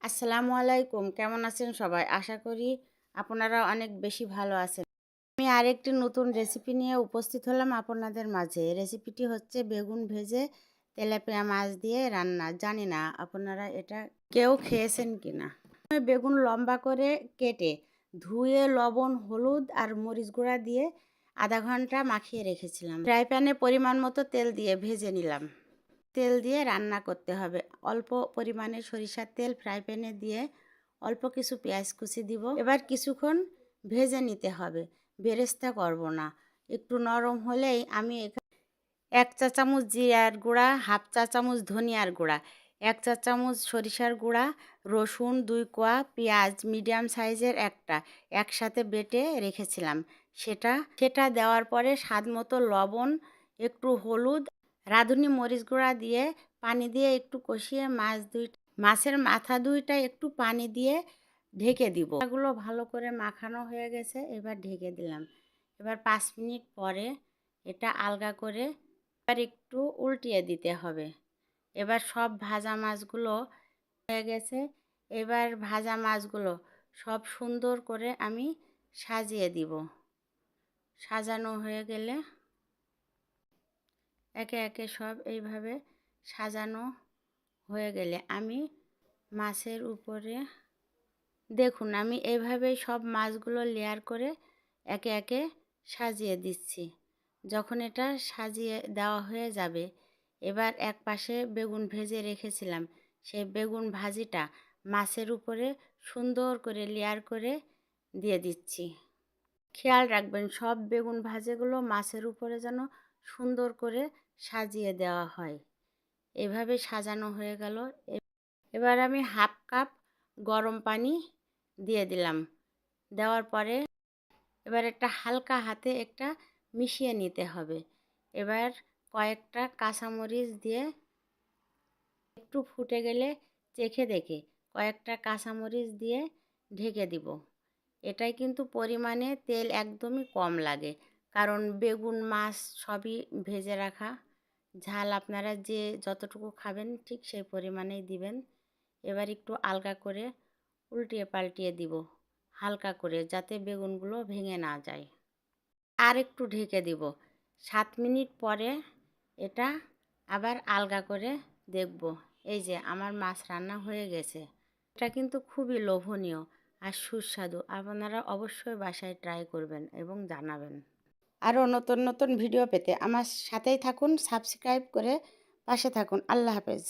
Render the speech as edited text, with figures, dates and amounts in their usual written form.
আসসালামু আলাইকুম। কেমন আছেন সবাই? আশা করি আপনারা অনেক বেশি ভালো আছেন। আমি আরেকটি নতুন রেসিপি নিয়ে উপস্থিত হলাম আপনাদের মাঝে। রেসিপিটি হচ্ছে বেগুন ভেজে তেলাপিয়া মাছ দিয়ে রান্না। জানি না আপনারা এটা কেউ খেয়েছেন কিনা। আমি বেগুন লম্বা করে কেটে ধুয়ে লবণ, হলুদ আর মরিচ গুঁড়া দিয়ে আধা ঘন্টা মাখিয়ে রেখেছিলাম। ফ্রাই প্যানে পরিমাণ মতো তেল দিয়ে ভেজে নিলাম। তেল দিয়ে রান্না করতে হবে। অল্প পরিমাণে সরিষার তেল ফ্রাই প্যানে দিয়ে অল্প কিছু পেঁয়াজ কুচি দিব। এবার কিছুক্ষণ ভেজে নিতে হবে, বেরেস্তা করব না। একটু নরম হলেই আমি এখানে 1 চা চামচ জিরার গুঁড়া, হাফ চা চামচ ধনিয়ার গুঁড়া, 1 চা চামচ সরিষার গুঁড়া, রসুন 2 কোয়া, পেঁয়াজ মিডিয়াম সাইজের একটা একসাথে বেটে রেখেছিলাম। সেটা দেওয়ার পরে স্বাদ মতো লবণ, একটু হলুদ, রাঁধুনি মরিচ গুঁড়া দিয়ে পানি দিয়ে একটু কষিয়ে মাছের মাথা দুইটা একটু পানি দিয়ে ঢেকে দিব। এগুলো ভালো করে মাখানো হয়ে গেছে, এবার ঢেকে দিলাম। এবার 5 মিনিট পরে এটা আলগা করে এবার একটু উল্টিয়ে দিতে হবে। এবার সব ভাজা মাছগুলো হয়ে গেছে। এবার ভাজা মাছগুলো সব সুন্দর করে আমি সাজিয়ে দিব। সাজানো হয়ে গেলে একে একে সব এইভাবে সাজানো হয়ে গেলে আমি মাছের উপরে দেখুন আমি এইভাবেই সব মাছগুলো লেয়ার করে একে একে সাজিয়ে দিচ্ছি। যখন এটা সাজিয়ে দেওয়া হয়ে যাবে, এবার এক পাশে বেগুন ভেজে রেখেছিলাম, সেই বেগুন ভাজিটা মাছের উপরে সুন্দর করে লেয়ার করে দিয়ে দিচ্ছি। খেয়াল রাখবেন সব বেগুন ভাজিগুলো মাছের উপরে যেন সুন্দর করে সাজিয়ে দেওয়া হয়। এভাবে সাজানো হয়ে গেল। এবার আমি হাফ কাপ গরম পানি দিয়ে দিলাম। দেওয়ার পরে এবার একটা হালকা হাতে একটা মিশিয়ে নিতে হবে। এবার কয়েকটা কাঁচামরিচ দিয়ে একটু ফুটে গেলে চেখে দেখে কয়েকটা কাঁচামরিচ দিয়ে ঢেকে দিব। এটাই কিন্তু পরিমাণে তেল একদমই কম লাগে, কারণ বেগুন মাছ সবই ভেজে রাখা। ঝাল আপনারা যে যতটুকু খাবেন ঠিক সেই পরিমাণেই দিবেন। এবার একটু আলগা করে উল্টিয়ে পাল্টিয়ে দিব হালকা করে, যাতে বেগুনগুলো ভেঙে না যায়। আর একটু ঢেকে দিব। 7 মিনিট পরে এটা আবার আলগা করে দেখব। এই যে আমার মাছ রান্না হয়ে গেছে। এটা কিন্তু খুবই লোভনীয় আর সুস্বাদু। আপনারা অবশ্যই বাসায় ট্রাই করবেন এবং জানাবেন। আরও নতুন নতুন ভিডিও পেতে আমার সাথেই থাকুন, সাবস্ক্রাইব করে পাশে থাকুন। আল্লাহ হাফেজ।